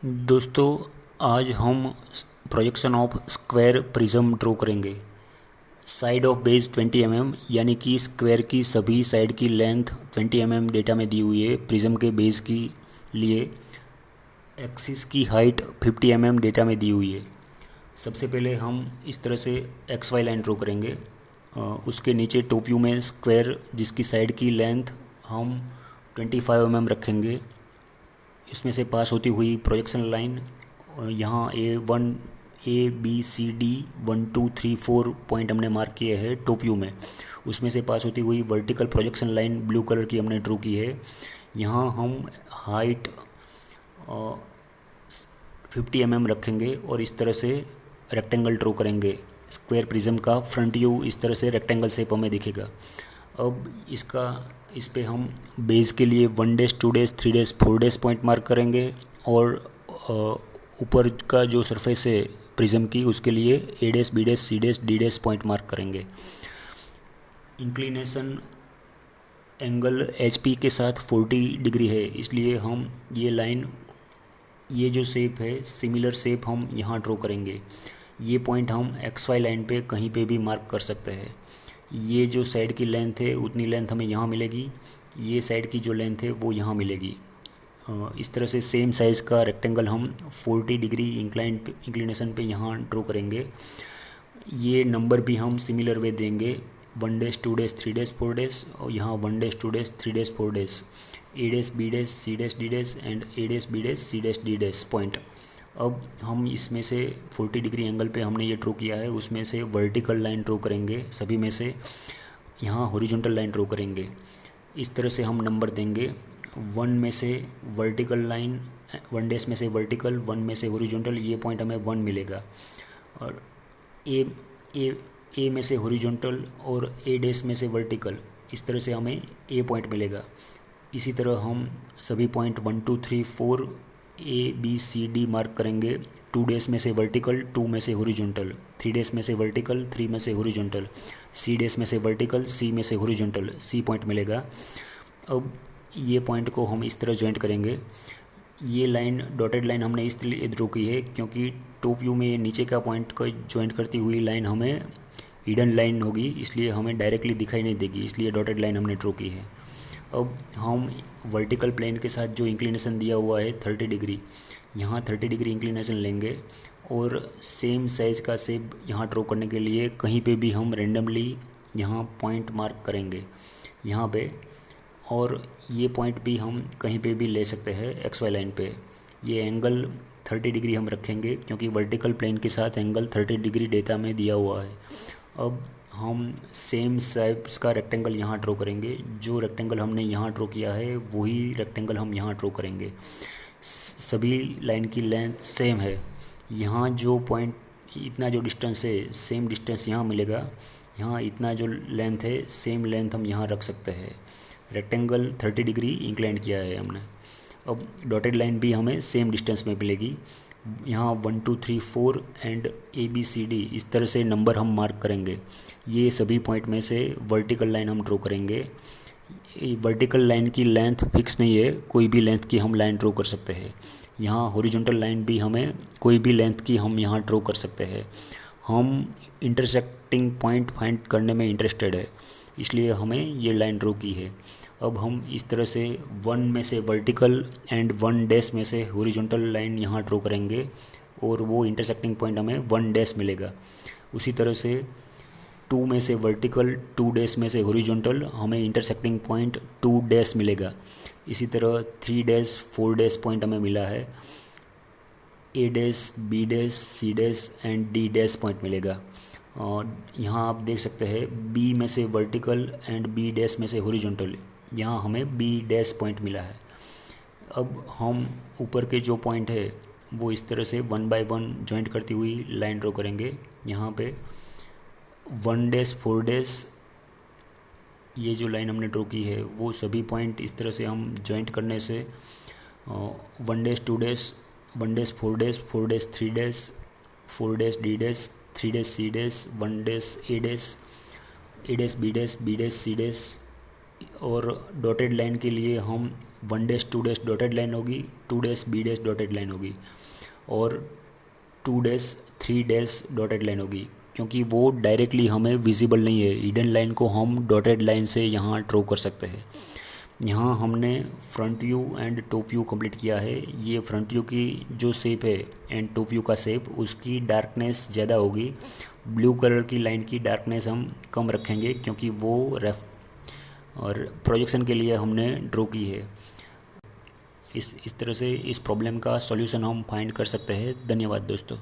दोस्तों, आज हम projection of square prism draw करेंगे। साइड ऑफ बेस 20 mm, यानी कि स्क्वायर की सभी साइड की लेंथ 20 mm डेटा में दी हुई है। प्रिज्म के बेस की लिए एक्सिस की हाइट 50 mm डेटा में दी हुई है। सबसे पहले हम इस तरह से एक्स वाई लाइन ड्रॉ करेंगे। उसके नीचे टॉप व्यू में स्क्वायर जिसकी साइड की लेंथ हम 25 mm रखेंगे। इसमें से पास होती हुई प्रोजेक्शन लाइन यहाँ A1 A B C D 1 2 3 4 point हमने मार्क किए हैं टॉप व्यू में। उसमें से पास होती हुई vertical projection line blue colour की हमने ड्रॉ की है। यहाँ हम हाइट 50 mm रखेंगे और इस तरह से रेक्टेंगल ड्रॉ करेंगे। स्क्वायर प्रिज्म का फ्रंट व्यू इस तरह से रेक्टेंगल शेप हमें दिखेगा। अब इस पे हम बेस के लिए 1 days 2 days 3 days 4 days point mark करेंगे और ऊपर का जो सरफेस है प्रिज्म की उसके लिए A days B days C days D days point mark करेंगे। इंक्लिनेशन एंगल HP के साथ 40 डिग्री है, इसलिए हम ये जो शेप है सिमिलर शेप हम यहाँ ड्रॉ करेंगे। ये पॉइंट हम XY लाइन पे कहीं पे भी मार्क कर सकते हैं। ये जो साइड की लेंथ है उतनी लेंथ हमें यहाँ मिलेगी, ये साइड की जो लेंथ है वो यहाँ मिलेगी। इस तरह से सेम साइज़ का रेक्टेंगल हम 40 डिग्री इंक्लिनेशन पे यहाँ ड्रॉ करेंगे। ये नंबर भी हम सिमिलर वे देंगे 1 डेज 2 डेज 3 डेज 4 डेज और यहाँ 1 days 2 days 3 days 4 days A days B days C days D days and A days B days C days D days point. अब हम इसमें से 40 डिग्री एंगल पे हमने ये ड्रॉ किया है, उसमें से वर्टिकल लाइन ड्रॉ करेंगे। सभी में से यहाँ हॉरिजॉन्टल लाइन ड्रॉ करेंगे। इस तरह से हम नंबर देंगे 1 में से वर्टिकल लाइन, 1 डेज में से वर्टिकल, 1 में से हॉरिजॉन्टल, ये पॉइंट हमें 1 मिलेगा। और ए ए ए में से हॉरिजॉन्टल और A डेज में से वर्टिकल, इस तरह से हमें A पॉइंट मिलेगा। इसी तरह हम सभी point 1 2 3 4 A B C D mark करेंगे। 2 डेज में से वर्टिकल, 2 में से हॉरिजॉन्टल, 3 डेज में से वर्टिकल, 3 में से हॉरिजॉन्टल, C डेज में से वर्टिकल, C में से हॉरिजॉन्टल, C पॉइंट मिलेगा। अब ये पॉइंट को हम इस तरह ज्वाइंट करेंगे। ये लाइन डॉटेड लाइन हमने इसलिए ड्रॉ की है क्योंकि टॉप व्यू में ये नीचे का पॉइंट को ज्वाइंट करती हुई लाइन हमें हिडन लाइन होगी, इसलिए हमें डायरेक्टली दिखाई नहीं देगी, इसलिए डॉटेड लाइन हमने ड्रॉ की है। अब हम वर्टिकल प्लेन के साथ जो इंक्लिनेशन दिया हुआ है 30 डिग्री, यहाँ 30 डिग्री इंक्लिनेशन लेंगे और सेम साइज़ का शेप यहाँ ड्रॉ करने के लिए कहीं पे भी हम रेंडमली यहाँ पॉइंट मार्क करेंगे यहाँ पे। और ये पॉइंट भी हम कहीं पे भी ले सकते हैं XY लाइन पे। ये एंगल 30 डिग्री हम रखेंगे क्योंकि वर्टिकल प्लेन के साथ एंगल 30 डिग्री डेटा में दिया हुआ है। अब हम सेम साइज़ का रेक्टेंगल यहाँ ड्रॉ करेंगे। जो रेक्टेंगल हमने यहाँ ड्रॉ किया है वही रेक्टेंगल हम यहाँ ड्रॉ करेंगे। सभी लाइन की लेंथ सेम है। यहाँ जो पॉइंट इतना जो डिस्टेंस है सेम डिस्टेंस यहाँ मिलेगा। यहाँ इतना जो लेंथ है सेम लेंथ हम यहाँ रख सकते हैं। रेक्टेंगल 30 डिग्री इंक्लाइन किया है हमने। अब डॉटेड लाइन भी हमें सेम डिस्टेंस में मिलेगी। यहाँ 1 2 3 4 एंड ABCD इस तरह से नंबर हम मार्क करेंगे। ये सभी पॉइंट में से वर्टिकल लाइन हम ड्रॉ करेंगे। वर्टिकल लाइन की लेंथ फिक्स नहीं है, कोई भी लेंथ की हम लाइन ड्रॉ कर सकते हैं। यहाँ हॉरिजॉन्टल लाइन भी हमें कोई भी लेंथ की हम यहाँ ड्रॉ कर सकते हैं। हम इंटरसेक्टिंग पॉइंट फाइंड करने में इंटरेस्टेड है, इसलिए हमें ये लाइन ड्रॉ की है। अब हम इस तरह से 1 में से वर्टिकल एंड 1 डैश में से हॉरिजॉन्टल लाइन यहाँ ड्रॉ करेंगे और वो इंटरसेक्टिंग पॉइंट हमें 1 डैश मिलेगा। उसी तरह से 2 में से वर्टिकल, 2 डैश में से हॉरिजॉन्टल, हमें इंटरसेक्टिंग पॉइंट 2 डैश मिलेगा। इसी तरह 3 डैश 4 डैश पॉइंट हमें मिला है। A dash B dash C dash and D dash point मिलेगा। और यहाँ आप देख सकते हैं B में से वर्टिकल एंड B डैश में से हॉरिजॉन्टल, यहाँ हमें B डैश पॉइंट मिला है। अब हम ऊपर के जो पॉइंट है वो इस तरह से 1 बाय 1 जॉइंट करती हुई लाइन ड्रॉ करेंगे। यहाँ पे 1 डैश 4 डैश, ये जो लाइन हमने ड्रॉ की है वो सभी पॉइंट इस तरह से हम जॉइंट करने से 1 dash 2 dash, 1 dash 4 dash, 4 dash 3 dash, 4 dash D dash, 3 dash C dash, 1 dash A dash, A dash B dash, B dash C dash. और डॉटेड लाइन के लिए हम 1 डैश 2 डैश डॉटेड लाइन होगी, 2 dash B dash dotted line होगी और 2 dash 3 dash dotted line होगी, क्योंकि वो डायरेक्टली हमें विजिबल नहीं है। हिडन लाइन को हम डॉटेड लाइन से यहाँ ड्रॉ कर सकते हैं। यहाँ हमने front view and top view complete किया है। ये फ्रंट व्यू की जो शेप है एंड टॉप व्यू का शेप, उसकी डार्कनेस ज़्यादा होगी। ब्लू कलर की लाइन की डार्कनेस हम कम रखेंगे, क्योंकि वो रेफ और प्रोजेक्शन के लिए हमने ड्रॉ की है। इस तरह से इस प्रॉब्लम का सॉल्यूशन हम फाइंड कर सकते हैं। धन्यवाद दोस्तों।